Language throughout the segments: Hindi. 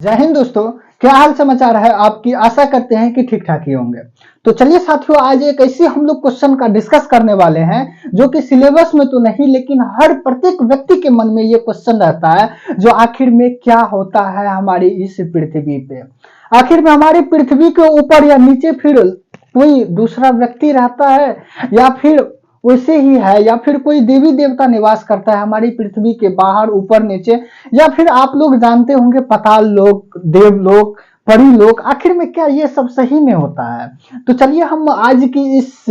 जय हिंद दोस्तों। क्या हाल समाचार है आपकी। आशा करते हैं कि ठीक ठाक ही होंगे। तो चलिए साथियों, आज एक ऐसी हम लोग क्वेश्चन का डिस्कस करने वाले हैं जो कि सिलेबस में तो नहीं, लेकिन हर प्रत्येक व्यक्ति के मन में ये क्वेश्चन रहता है जो आखिर में क्या होता है हमारी इस पृथ्वी पे। आखिर में हमारी पृथ्वी के ऊपर या नीचे फिर कोई दूसरा व्यक्ति रहता है, या फिर वैसे ही है, या फिर कोई देवी देवता निवास करता है हमारी पृथ्वी के बाहर, ऊपर, नीचे, या फिर आप लोग जानते होंगे पाताल लोक, देवलोक, परी लोक। आखिर में क्या ये सब सही में होता है? तो चलिए हम आज की इस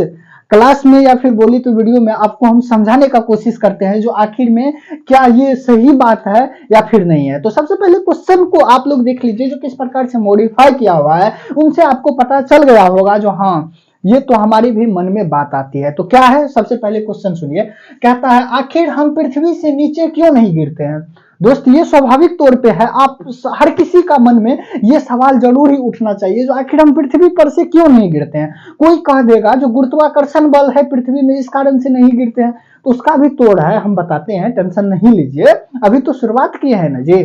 क्लास में या फिर बोली तो वीडियो में आपको हम समझाने का कोशिश करते हैं जो आखिर में क्या ये सही बात है या फिर नहीं है। तो सबसे पहले क्वेश्चन को आप लोग देख लीजिए जो किस प्रकार से मॉडिफाई किया हुआ है, उनसे आपको पता चल गया होगा जो हाँ ये तो हमारी भी मन में बात आती है। तो क्या है, सबसे पहले क्वेश्चन सुनिए। कहता है आखिर हम पृथ्वी से नीचे क्यों नहीं गिरते हैं। दोस्त ये स्वाभाविक तौर पे है, आप हर किसी का मन में ये सवाल जरूर ही उठना चाहिए जो आखिर हम पृथ्वी पर से क्यों नहीं गिरते हैं। कोई कह देगा जो गुरुत्वाकर्षण बल है पृथ्वी में इस कारण से नहीं गिरते हैं, तो उसका भी तोड़ है, हम बताते हैं, टेंशन नहीं लीजिए, अभी तो शुरुआत की है ना जी।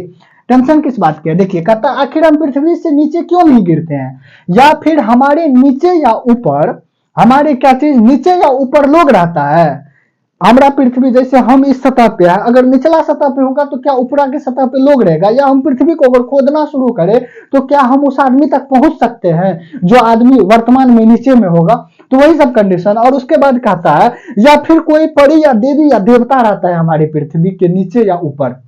टेंशन किस बात की है। देखिए कहता आखिर हम पृथ्वी से नीचे क्यों नहीं गिरते हैं, या फिर हमारे नीचे या ऊपर, हमारे क्या चीज नीचे या ऊपर लोग रहता है। हमारा पृथ्वी जैसे हम इस सतह पे है, अगर निचला सतह पे होगा तो क्या ऊपरा के सतह पे लोग रहेगा, या हम पृथ्वी को अगर खोदना शुरू करें तो क्या हम उस आदमी तक पहुंच सकते हैं जो आदमी वर्तमान में नीचे में होगा। तो वही सब कंडीशन। और उसके बाद कहता है या फिर कोई परी या देवी या देवता रहता है हमारी पृथ्वी के नीचे या ऊपर।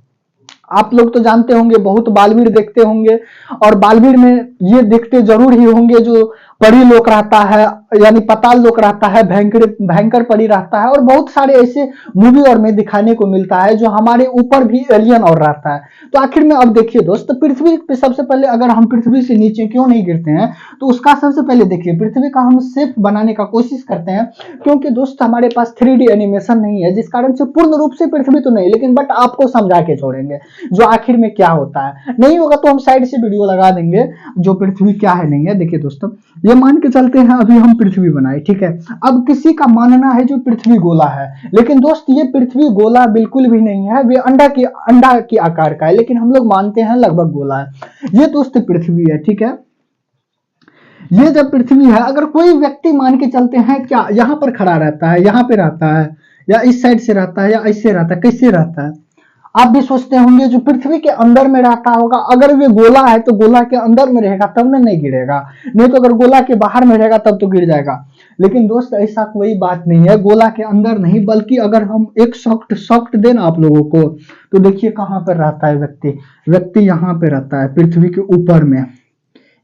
आप लोग तो जानते होंगे, बहुत बालवीर देखते होंगे, और बालवीर में ये देखते जरूर ही होंगे जो परी लोक रहता है, यानी पाताल लोक रहता है, भयंकर भयंकर परी रहता है, और बहुत सारे ऐसे मूवी और में दिखाने को मिलता है जो हमारे ऊपर भी एलियन और रहता है। तो आखिर में अब देखिए दोस्त, पृथ्वी पे सबसे पहले अगर हम पृथ्वी से नीचे क्यों नहीं गिरते हैं, तो उसका सबसे पहले देखिए पृथ्वी का हम शेप बनाने का कोशिश करते हैं, क्योंकि दोस्त हमारे पास 3D एनिमेशन नहीं है, जिस कारण से पूर्ण रूप से पृथ्वी तो नहीं, लेकिन बट आपको समझा के छोड़ेंगे जो आखिर में क्या होता है। नहीं होगा तो हम साइड से वीडियो लगा देंगे जो पृथ्वी क्या है नहीं है। देखिए दोस्तों, ये मान के चलते हैं अभी हम पृथ्वी बनाए, ठीक है। अब किसी का मानना है जो पृथ्वी गोला है, लेकिन दोस्त ये पृथ्वी गोला बिल्कुल भी नहीं है, वे अंडा की आकार का है, लेकिन हम लोग मानते हैं लगभग गोला है। ये दोस्त पृथ्वी है, ठीक है। ये जब पृथ्वी है, अगर कोई व्यक्ति मान के चलते हैं क्या यहाँ पर खड़ा रहता है, यहाँ पे रहता है, या इस साइड से रहता है, या ऐसे रहता है, कैसे रहता है, आप भी सोचते होंगे जो पृथ्वी के अंदर में रहता होगा। अगर वे गोला है तो गोला के अंदर में रहेगा तब ना नहीं गिरेगा, नहीं तो अगर गोला के बाहर में रहेगा तब तो गिर जाएगा। लेकिन दोस्त ऐसा कोई बात नहीं है, गोला के अंदर नहीं, बल्कि अगर हम एक शॉक्ट देना आप लोगों को, तो देखिए कहाँ पर रहता है व्यक्ति। व्यक्ति यहाँ पे रहता है पृथ्वी के ऊपर में।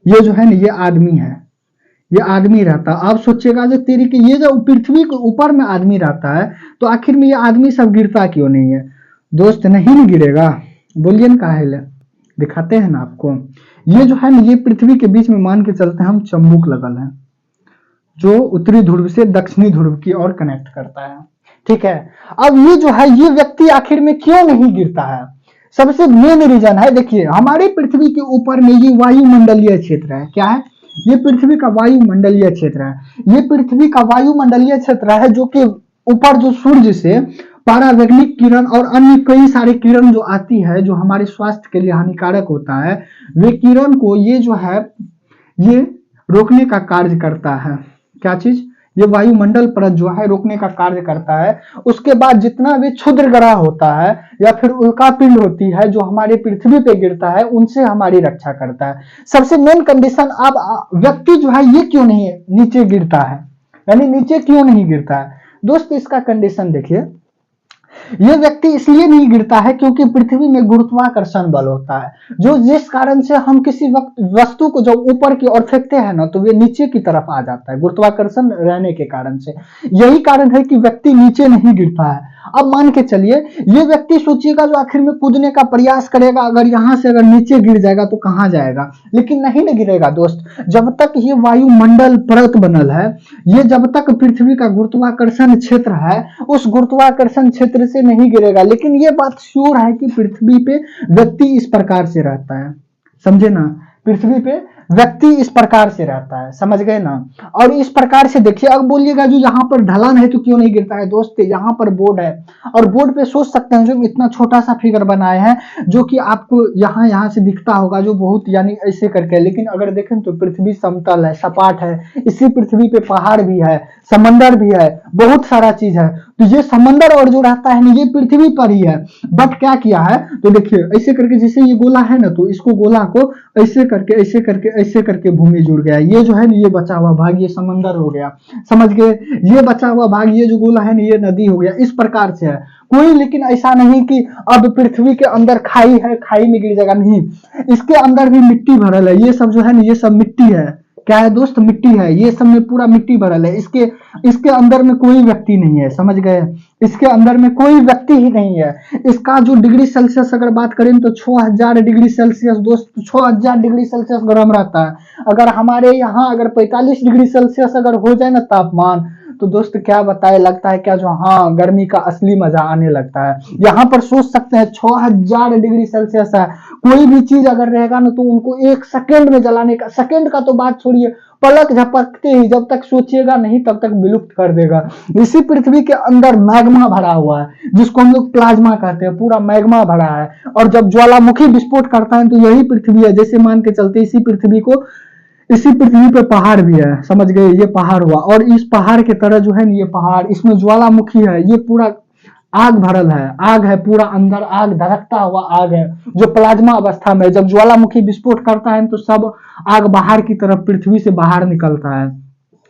ये जो है ना, ये आदमी है, ये आदमी रहता है। आप सोचिएगा जो तेरी के ये जो पृथ्वी के ऊपर में आदमी रहता है, तो आखिर में ये आदमी सब गिरता क्यों नहीं है। दोस्त नहीं ना गिरेगा, बोलिए ना काहे ले। दिखाते हैं ना आपको। ये जो है ना, ये पृथ्वी के बीच में मान के चलते हैं हम चंबुक लगल है जो उत्तरी ध्रुव से दक्षिणी ध्रुव की ओर कनेक्ट करता है, ठीक है। अब ये जो है, ये व्यक्ति आखिर में क्यों नहीं गिरता है, सबसे मेन रीजन है, देखिए हमारे पृथ्वी के ऊपर में ये वायुमंडलीय क्षेत्र है। क्या है, ये पृथ्वी का वायुमंडलीय क्षेत्र है। ये पृथ्वी का वायुमंडलीय क्षेत्र है जो कि ऊपर जो सूर्य से परावैंगनिक किरण और अन्य कई सारे किरण जो आती है जो हमारे स्वास्थ्य के लिए हानिकारक होता है, वे किरण को ये जो है ये रोकने का कार्य करता है। क्या चीज, ये वायुमंडल परत जो है रोकने का कार्य करता है। उसके बाद जितना भी क्षुद्र ग्रह होता है या फिर उल्का पिंड होती है जो हमारे पृथ्वी पे गिरता है, उनसे हमारी रक्षा करता है। सबसे मेन कंडीशन, अब व्यक्ति जो है ये क्यों नहीं नीचे गिरता है, यानी नीचे क्यों नहीं गिरता है दोस्त, इसका कंडीशन देखिए। ये व्यक्ति इसलिए नहीं गिरता है क्योंकि पृथ्वी में गुरुत्वाकर्षण बल होता है, जो जिस कारण से हम किसी वक्त वस्तु को जब ऊपर की ओर फेंकते हैं ना, तो वे नीचे की तरफ आ जाता है गुरुत्वाकर्षण रहने के कारण से। यही कारण है कि व्यक्ति नीचे नहीं गिरता है। अब मान के चलिए ये व्यक्ति सोचिएगा जो आखिर में कूदने का प्रयास करेगा, अगर यहां से अगर नीचे गिर जाएगा तो कहां जाएगा, लेकिन नहीं ना गिरेगा दोस्त। जब तक ये वायुमंडल परत बनल है, ये जब तक पृथ्वी का गुरुत्वाकर्षण क्षेत्र है, उस गुरुत्वाकर्षण क्षेत्र से नहीं गिरेगा। लेकिन ये बात श्योर है कि पृथ्वी पे व्यक्ति इस प्रकार से रहता है, समझे ना। पृथ्वी पे व्यक्ति इस प्रकार से रहता है, समझ गए ना। और इस प्रकार से देखिए, अब बोलिएगा जो यहाँ पर ढलान है तो क्यों नहीं गिरता है दोस्त, यहाँ पर बोर्ड है और बोर्ड पे सोच सकते हैं जो इतना छोटा सा फिगर बनाए हैं जो कि आपको यहाँ यहाँ से दिखता होगा जो बहुत यानी ऐसे करके, लेकिन अगर देखें तो पृथ्वी समतल है, सपाट है, इसी पृथ्वी पे पहाड़ भी है, समंदर भी है, बहुत सारा चीज है। तो ये समंदर और जो रहता है ना ये पृथ्वी पर ही है। बट क्या किया है तो देखिए ऐसे करके, जैसे ये गोला है ना तो इसको गोला को ऐसे करके ऐसे करके ऐसे करके भूमि जुड़ गया, ये जो है ना ये बचा हुआ भाग ये समंदर हो गया, समझ गए। ये बचा हुआ भाग ये जो गोला है ना ये नदी हो गया, इस प्रकार से है कोई। लेकिन ऐसा नहीं कि अब पृथ्वी के अंदर खाई है, खाई में गिर जाएगा, नहीं, इसके अंदर भी मिट्टी भरल है, ये सब जो है ना ये सब मिट्टी है। क्या है दोस्त, मिट्टी है, ये सब में पूरा मिट्टी भरल है। इसके अंदर में कोई व्यक्ति नहीं है, समझ गए, इसके अंदर में कोई व्यक्ति ही नहीं है। इसका जो डिग्री सेल्सियस अगर बात करें तो 6000 डिग्री सेल्सियस दोस्त, 6000 डिग्री सेल्सियस गर्म रहता है। अगर हमारे यहाँ अगर 45 डिग्री सेल्सियस अगर हो जाए ना तापमान, तो दोस्त क्या बताए, लगता है क्या जो, हाँ, गर्मी का असली मजा आने लगता है। यहाँ पर सोच सकते हैं 6000 डिग्री सेल्सियस है, कोई भी चीज अगर रहेगा ना तो उनको 1 सेकेंड में जलाने का, सेकेंड का तो बात छोड़िए, पलक झपकते ही जब तक सोचिएगा नहीं तब तक विलुप्त कर देगा। इसी पृथ्वी के अंदर मैग्मा भरा हुआ है जिसको हम लोग प्लाज्मा कहते हैं, पूरा मैग्मा भरा है। और जब ज्वालामुखी विस्फोट करता है तो यही पृथ्वी है, जैसे मान के चलते इसी पृथ्वी पे पहाड़ भी है, समझ गए, ये पहाड़ हुआ और इस पहाड़ के तरह जो है ना ये पहाड़, इसमें ज्वालामुखी है, ये पूरा आग भरल है, आग है पूरा अंदर, आग धड़कता हुआ आग है जो प्लाज्मा अवस्था में, जब ज्वालामुखी विस्फोट करता है तो सब आग बाहर की तरफ पृथ्वी से बाहर निकलता है,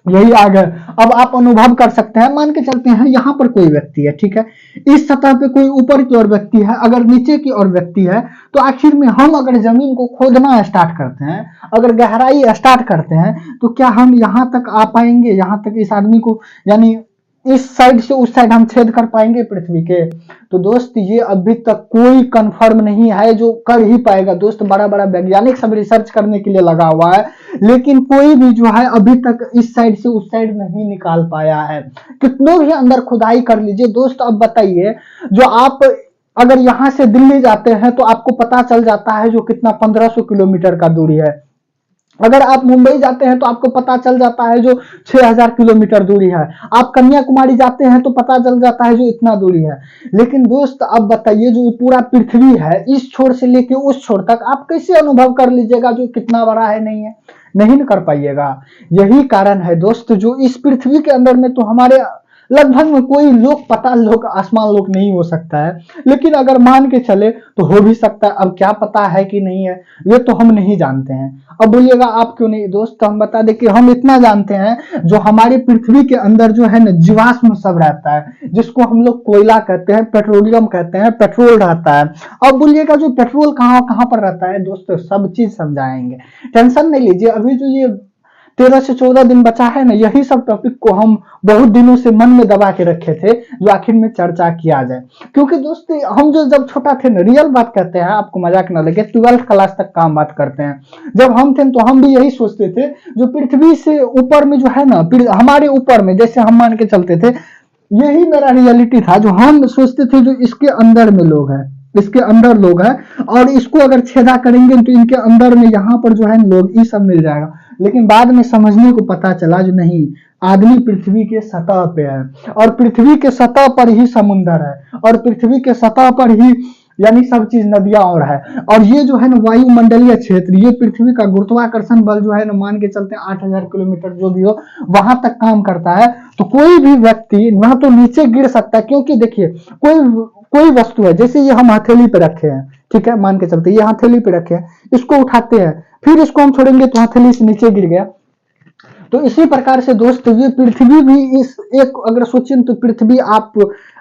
यही आग है। अब आप अनुभव कर सकते हैं, मान के चलते हैं यहाँ पर कोई व्यक्ति है, ठीक है, इस सतह पे कोई ऊपर की ओर व्यक्ति है, अगर नीचे की ओर व्यक्ति है, तो आखिर में हम अगर जमीन को खोदना स्टार्ट करते हैं, अगर गहराई स्टार्ट करते हैं, तो क्या हम यहाँ तक आ पाएंगे, यहाँ तक इस आदमी को, यानी इस साइड से उस साइड हम छेद कर पाएंगे पृथ्वी के? तो दोस्त ये अभी तक कोई कंफर्म नहीं है जो कर ही पाएगा दोस्त, बड़ा बड़ा वैज्ञानिक सब रिसर्च करने के लिए लगा हुआ है, लेकिन कोई भी जो है अभी तक इस साइड से उस साइड नहीं निकाल पाया है। कितनों भी अंदर खुदाई कर लीजिए दोस्त। अब बताइए, जो आप अगर यहाँ से दिल्ली जाते हैं तो आपको पता चल जाता है जो कितना 1500 किलोमीटर का दूरी है, अगर आप मुंबई जाते हैं तो आपको पता चल जाता है जो 6000 किलोमीटर दूरी है, आप कन्याकुमारी जाते हैं तो पता चल जाता है जो इतना दूरी है। लेकिन दोस्त अब बताइए जो पूरा पृथ्वी है, इस छोर से लेके उस छोर तक आप कैसे अनुभव कर लीजिएगा जो कितना बड़ा है, नहीं है, नहीं कर पाइएगा। यही कारण है दोस्त जो इस पृथ्वी के अंदर में तो हमारे लगभग में कोई लोक पता लोक आसमान लोक नहीं हो सकता है, लेकिन अगर मान के चले तो हो भी सकता है। अब क्या पता है कि नहीं है ये तो हम नहीं जानते हैं। अब बोलिएगा आप क्यों नहीं दोस्त, तो हम बता दें कि हम इतना जानते हैं जो हमारी पृथ्वी के अंदर जो है ना जीवाश्म सब रहता है, जिसको हम लोग कोयला कहते हैं, पेट्रोलियम कहते हैं, पेट्रोल रहता है। अब बोलिएगा जो पेट्रोल कहाँ कहाँ पर रहता है दोस्तों, सब चीज समझाएंगे, टेंशन नहीं लीजिए। अभी जो ये 13 से 14 दिन बचा है ना, यही सब टॉपिक को हम बहुत दिनों से मन में दबा के रखे थे जो आखिर में चर्चा किया जाए। क्योंकि दोस्त हम जो जब छोटा थे ना, रियल बात कहते हैं, आपको मजाक ना लगे, 12th क्लास तक काम बात करते हैं, जब हम थे तो हम भी यही सोचते थे जो पृथ्वी से ऊपर में जो है ना, हमारे ऊपर में जैसे हम मान के चलते थे, यही मेरा रियलिटी था। जो हम सोचते थे जो इसके अंदर में लोग हैं, इसके अंदर लोग हैं और इसको अगर छेदा करेंगे तो इनके अंदर में यहाँ पर जो है लोग, ये सब मिल जाएगा। लेकिन बाद में समझने को पता चला जो नहीं, आदमी पृथ्वी के सतह पे है और पृथ्वी के सतह पर ही समुंदर है और पृथ्वी के सतह पर ही यानी सब चीज नदियां और है। और ये जो है ना वायुमंडलीय क्षेत्र, ये पृथ्वी का गुरुत्वाकर्षण बल जो है ना, मान के चलते 8000 किलोमीटर जो भी हो वहां तक काम करता है। तो कोई भी व्यक्ति ना तो नीचे गिर सकता है, क्योंकि देखिए कोई वस्तु है, जैसे ये हम हथेली पे रखे हैं, ठीक है, मान के चलते ये हथेली पे रखे हैं, इसको उठाते हैं, फिर इसको हम छोड़ेंगे तो हथेली से नीचे गिर गया। तो इसी प्रकार से दोस्त ये पृथ्वी भी इस एक, अगर सोचें तो पृथ्वी, आप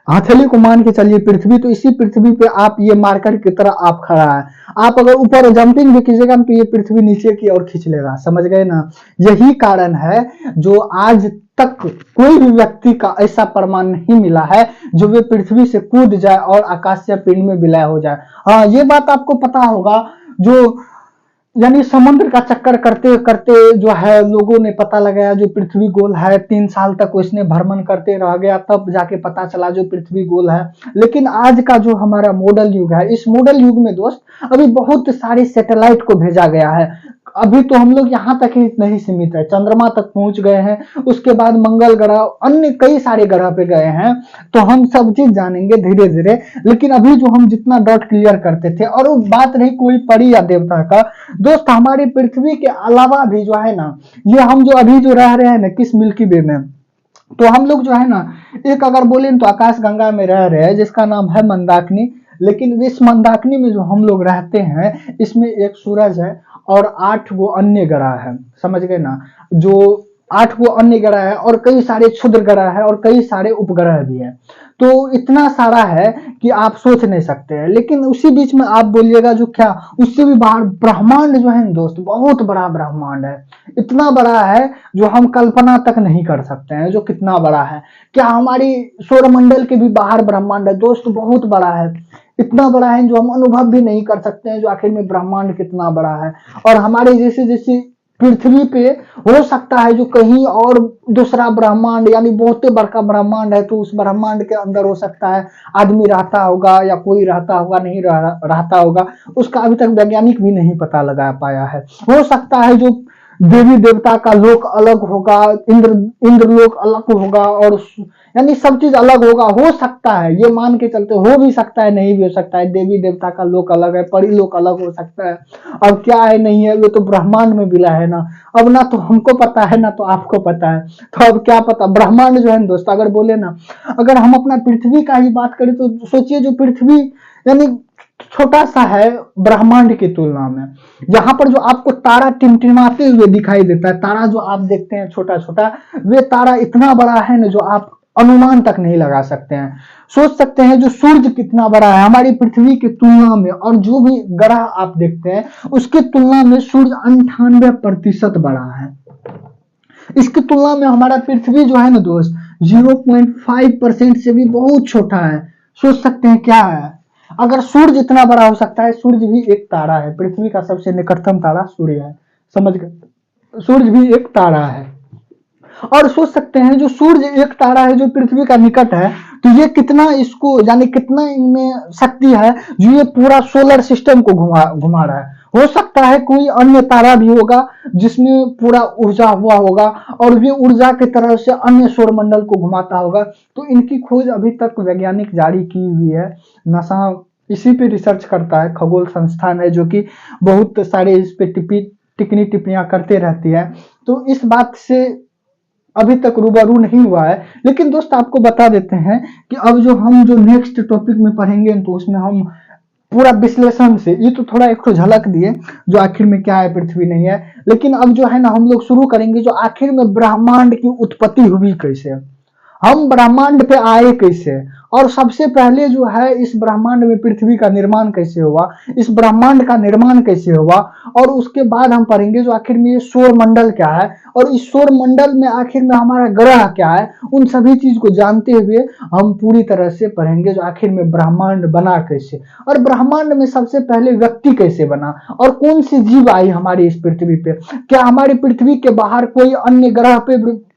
हथेली को मान के चलिए पृथ्वी, तो इसी पृथ्वी पे आप ये मार्कर की तरह आप खड़ा है, आप अगर ऊपर जंपिंग भी कीजिएगा तो ये पृथ्वी नीचे की ओर खींच लेगा, समझ गए ना। यही कारण है जो आज तक कोई भी व्यक्ति का ऐसा प्रमाण नहीं मिला है जो वे पृथ्वी से कूद जाए और आकाशीय पिंड में विलय हो जाए। हाँ, ये बात आपको पता होगा, जो यानी समुद्र का चक्कर करते करते जो है लोगों ने पता लगाया जो पृथ्वी गोल है, 3 साल तक उसने भ्रमण करते रह गया, तब जाके पता चला जो पृथ्वी गोल है। लेकिन आज का जो हमारा मॉडल युग है, इस मॉडल युग में दोस्त अभी बहुत सारे सैटेलाइट को भेजा गया है, अभी तो हम लोग यहाँ तक ही नहीं सीमित है, चंद्रमा तक पहुंच गए हैं, उसके बाद मंगल ग्रह, अन्य कई सारे ग्रह पे गए हैं। तो हम सब चीज जानेंगे धीरे धीरे। लेकिन अभी जो हम जितना डाउट क्लियर करते थे, और वो बात रही कोई परी या देवता का, दोस्त हमारी पृथ्वी के अलावा भी जो है ना, ये हम जो अभी जो रह रहे हैं ना किस मिल्की वे में, तो हम लोग जो है ना, एक अगर बोले तो आकाश गंगा में रह रहे हैं जिसका नाम है मंदाकिनी। लेकिन इस मंदाकिनी में जो हम लोग रहते हैं, इसमें एक सूरज है और 8 वो अन्य ग्रह है, समझ गए ना, जो 8 वो अन्य ग्रह है और कई सारे क्षुद्र ग्रह है और कई सारे उपग्रह भी है। तो इतना सारा है कि आप सोच नहीं सकते हैं। लेकिन उसी बीच में आप बोलिएगा जो क्या, उससे भी बाहर ब्रह्मांड जो है ना दोस्त, बहुत बड़ा ब्रह्मांड है, इतना बड़ा है जो हम कल्पना तक नहीं कर सकते हैं, जो कितना बड़ा है। क्या हमारी सौरमंडल के भी बाहर ब्रह्मांड है दोस्त, बहुत बड़ा है, इतना बड़ा है जो हम अनुभव भी नहीं कर सकते हैं, जो आखिर में ब्रह्मांड कितना बड़ा है। और हमारे जैसे जैसे पृथ्वी पे हो सकता है जो कहीं और दूसरा ब्रह्मांड, यानी बहुत बड़का ब्रह्मांड है, तो उस ब्रह्मांड के अंदर हो सकता है आदमी रहता होगा या कोई रहता होगा, नहीं रहता होगा, उसका अभी तक वैज्ञानिक भी नहीं पता लगा पाया है। हो सकता है जो देवी देवता का लोक अलग होगा, इंद्र इंद्र लोक अलग होगा, और यानी सब चीज अलग होगा, हो सकता है, ये मान के चलते, हो भी सकता है नहीं भी हो सकता है, देवी देवता का लोक अलग है, परी लोक अलग हो सकता है। अब क्या है नहीं है, वो तो ब्रह्मांड में मिला है ना, अब ना तो हमको पता है ना तो आपको पता है, तो अब क्या पता। ब्रह्मांड जो है ना दोस्त, अगर बोले ना, अगर हम अपना पृथ्वी का ही बात करें तो सोचिए जो पृथ्वी यानी छोटा सा है ब्रह्मांड की तुलना में। यहाँ पर जो आपको तारा टिमटिमाते हुए दिखाई देता है, तारा जो आप देखते हैं छोटा छोटा, वे तारा इतना बड़ा है ना जो आप अनुमान तक नहीं लगा सकते हैं। सोच सकते हैं जो सूर्य कितना बड़ा है हमारी पृथ्वी की तुलना में, और जो भी ग्रह आप देखते हैं उसकी तुलना में सूर्य 98% बड़ा है। इसकी तुलना में हमारा पृथ्वी जो है ना दोस्त, 0.5% से भी बहुत छोटा है। सोच सकते हैं क्या है, अगर सूर्य इतना बड़ा हो सकता है, सूर्य भी एक तारा है, पृथ्वी का सबसे निकटतम तारा सूर्य है, समझ गए, सूर्य भी एक तारा है। और सोच सकते हैं जो सूर्य एक तारा है जो पृथ्वी का निकट है, तो ये कितना इसको, यानी कितना इनमें शक्ति है जो ये पूरा सोलर सिस्टम को घुमा घुमा रहा है। हो सकता है कोई अन्य तारा भी होगा जिसमें पूरा ऊर्जा हुआ होगा और ये ऊर्जा की तरह से अन्य सौरमंडल को घुमाता होगा। तो इनकी खोज अभी तक वैज्ञानिक जारी की हुई है, नासा इसी पे रिसर्च करता है, खगोल संस्थान है जो कि बहुत सारे इस पे टिप्पणी टिप्पणियां करते रहती है। तो इस बात से अभी तक रूबरू नहीं हुआ है। लेकिन दोस्त आपको बता देते हैं कि अब जो हम जो नेक्स्ट टॉपिक में पढ़ेंगे तो उसमें हम पूरा विश्लेषण से, ये तो थोड़ा एक झलक दिए जो आखिर में क्या है पृथ्वी नहीं है, लेकिन अब जो है ना हम लोग शुरू करेंगे जो आखिर में ब्रह्मांड की उत्पत्ति हुई कैसे, हम ब्रह्मांड पे आए कैसे, और सबसे पहले जो है इस ब्रह्मांड में पृथ्वी का निर्माण कैसे हुआ, इस ब्रह्मांड का निर्माण कैसे हुआ, और उसके बाद हम पढ़ेंगे जो आखिर में ये सौर मंडल क्या है, और इस सौर मंडल में आखिर में हमारा ग्रह क्या है। उन सभी चीज को जानते हुए हम पूरी तरह से पढ़ेंगे जो आखिर में ब्रह्मांड बना कैसे, और ब्रह्मांड में सबसे पहले व्यक्ति कैसे बना, और कौन सी जीव आई हमारी इस पृथ्वी पे, क्या हमारी पृथ्वी के बाहर कोई अन्य ग्रह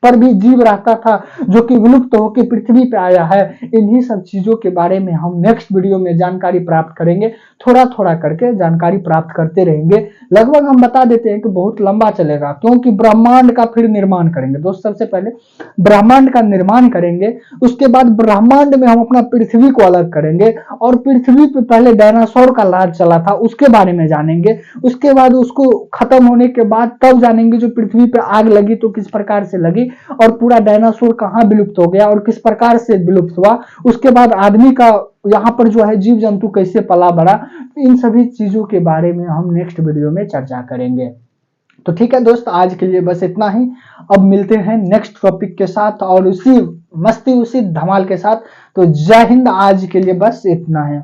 पर भी जीव रहता था जो कि विलुप्त होकर पृथ्वी पे आया है। इन्हीं सब चीजों के बारे में हम नेक्स्ट वीडियो में जानकारी प्राप्त करेंगे, थोड़ा थोड़ा करके जानकारी प्राप्त करते रहेंगे। लगभग हम बता देते हैं कि बहुत लंबा चलेगा, क्योंकि ब्रह्मांड का फिर निर्माण करेंगे दोस्त। सबसे पहले ब्रह्मांड का निर्माण करेंगे, उसके बाद ब्रह्मांड में हम अपना पृथ्वी को अलग करेंगे, और पृथ्वी पे पहले डायनासोर का राज चला था उसके बारे में जानेंगे। उसके बाद उसको खत्म होने के बाद तब जानेंगे जो पृथ्वी पे आग लगी तो किस प्रकार से लगी, और पूरा डायनासोर कहाँ विलुप्त हो गया और किस प्रकार से विलुप्त हुआ। उसके बाद आदमी का यहाँ पर जो है जीव जंतु कैसे पला बढ़ा। इन सभी चीजों के बारे में हम नेक्स्ट वीडियो में चर्चा करेंगे। तो ठीक है दोस्त, आज के लिए बस इतना ही। अब मिलते हैं नेक्स्ट टॉपिक के साथ और उसी मस्ती उसी धमाल के साथ। तो जय हिंद, आज के लिए बस इतना है।